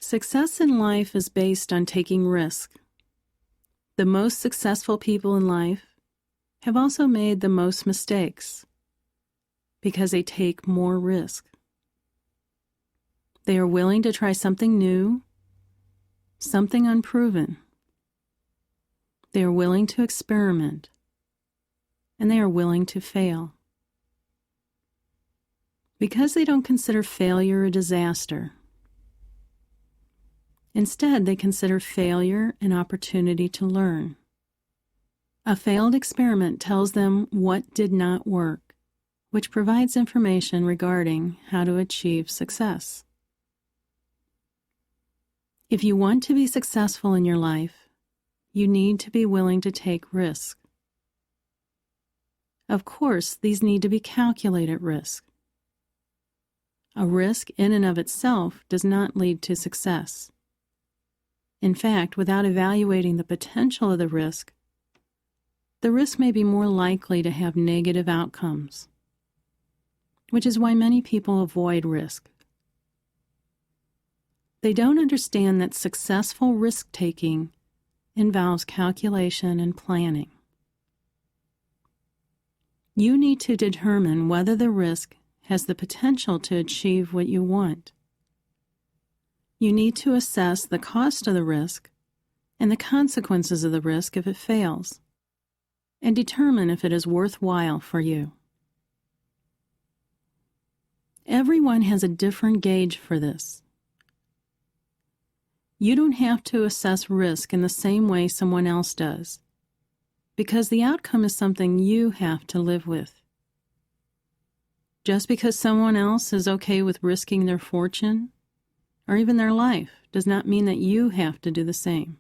Success in life is based on taking risk. The most successful people in life have also made the most mistakes because they take more risk. They are willing to try something new, something unproven. They are willing to experiment, and they are willing to fail. Because they don't consider failure a disaster. Instead, they consider failure an opportunity to learn. A failed experiment tells them what did not work, which provides information regarding how to achieve success. If you want to be successful in your life, you need to be willing to take risks. Of course, these need to be calculated risks. A risk in and of itself does not lead to success. In fact, without evaluating the potential of the risk may be more likely to have negative outcomes, which is why many people avoid risk. They don't understand that successful risk-taking involves calculation and planning. You need to determine whether the risk has the potential to achieve what you want. You need to assess the cost of the risk and the consequences of the risk if it fails, and determine if it is worthwhile for you. Everyone has a different gauge for this. You don't have to assess risk in the same way someone else does, because the outcome is something you have to live with. Just because someone else is okay with risking their fortune, or even their life, does not mean that you have to do the same.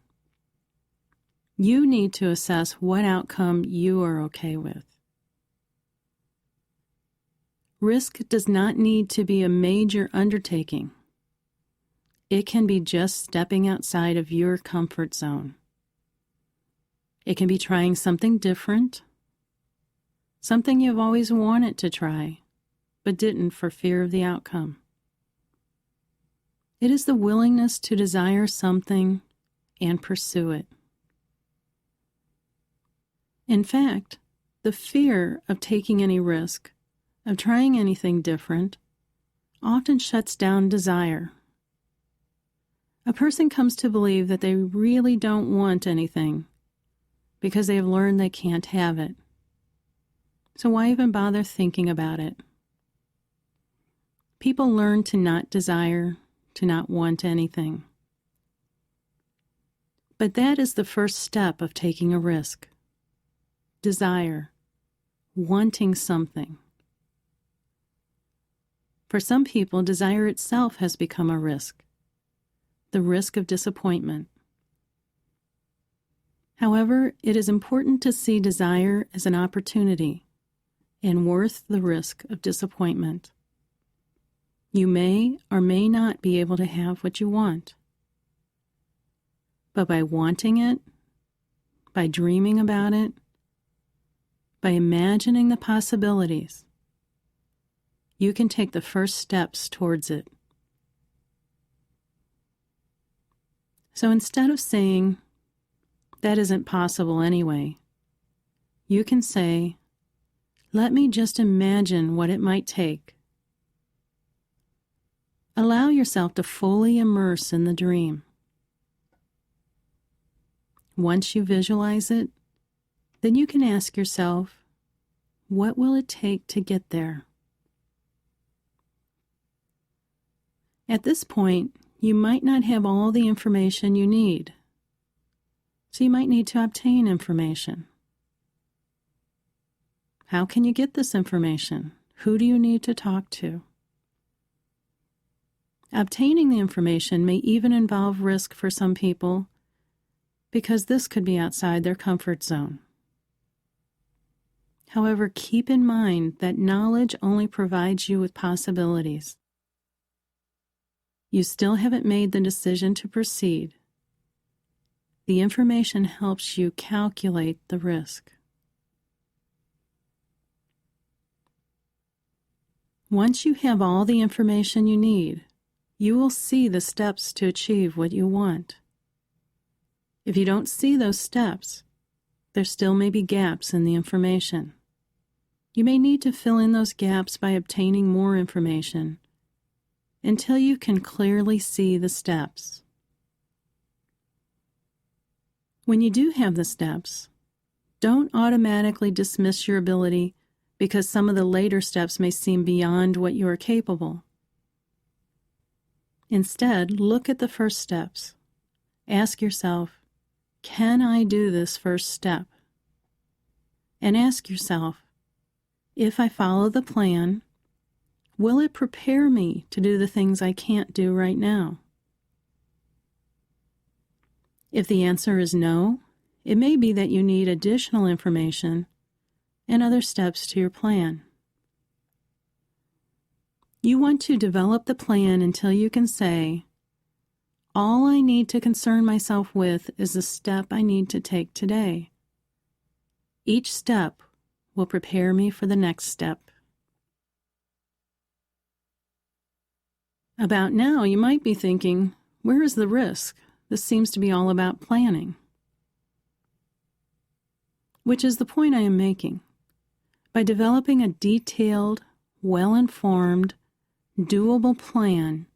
You need to assess what outcome you are okay with. Risk does not need to be a major undertaking. It can be just stepping outside of your comfort zone. It can be trying something different, something you've always wanted to try, but didn't for fear of the outcome. It is the willingness to desire something and pursue it. In fact, the fear of taking any risk, of trying anything different, often shuts down desire. A person comes to believe that they really don't want anything because they have learned they can't have it. So why even bother thinking about it? People learn to not desire, to not want anything. But that is the first step of taking a risk. Desire, wanting something. For some people, desire itself has become a risk, the risk of disappointment. However, it is important to see desire as an opportunity and worth the risk of disappointment. You may or may not be able to have what you want. But by wanting it, by dreaming about it, by imagining the possibilities, you can take the first steps towards it. So instead of saying, "That isn't possible anyway," you can say, "Let me just imagine what it might take." Allow yourself to fully immerse in the dream. Once you visualize it, then you can ask yourself, what will it take to get there? At this point, you might not have all the information you need, so you might need to obtain information. How can you get this information? Who do you need to talk to? Obtaining the information may even involve risk for some people because this could be outside their comfort zone. However, keep in mind that knowledge only provides you with possibilities. You still haven't made the decision to proceed. The information helps you calculate the risk. Once you have all the information you need, you will see the steps to achieve what you want. If you don't see those steps, there still may be gaps in the information. You may need to fill in those gaps by obtaining more information until you can clearly see the steps. When you do have the steps, don't automatically dismiss your ability because some of the later steps may seem beyond what you are capable. Instead, look at the first steps. Ask yourself, can I do this first step? And ask yourself, if I follow the plan, will it prepare me to do the things I can't do right now? If the answer is no, it may be that you need additional information and other steps to your plan. You want to develop the plan until you can say, all I need to concern myself with is the step I need to take today. Each step will prepare me for the next step. About now, you might be thinking, where is the risk? This seems to be all about planning. Which is the point I am making. By developing a detailed, well-informed, doable plan,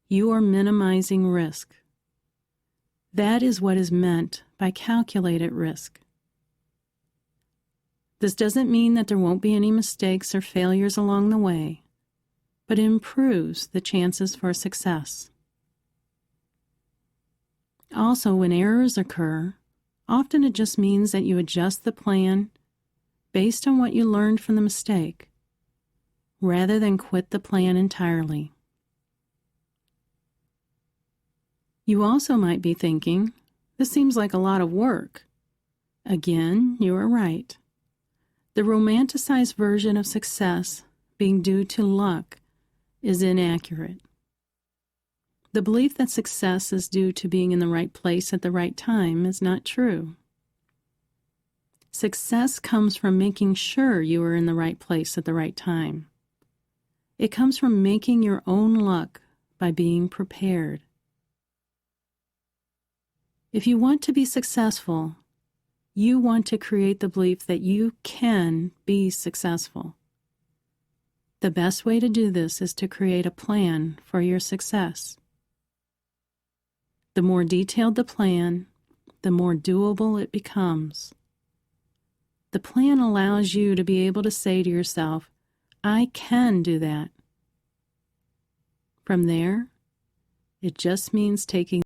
you are minimizing risk. That is what is meant by calculated risk. This doesn't mean that there won't be any mistakes or failures along the way, but it improves the chances for success. Also, when errors occur, often it just means that you adjust the plan based on what you learned from the mistake, rather than quit the plan entirely. You also might be thinking, this seems like a lot of work. Again, you are right. The romanticized version of success being due to luck is inaccurate. The belief that success is due to being in the right place at the right time is not true. Success comes from making sure you are in the right place at the right time. It comes from making your own luck by being prepared. If you want to be successful, you want to create the belief that you can be successful. The best way to do this is to create a plan for your success. The more detailed the plan, the more doable it becomes. The plan allows you to be able to say to yourself, I can do that. From there, it just means taking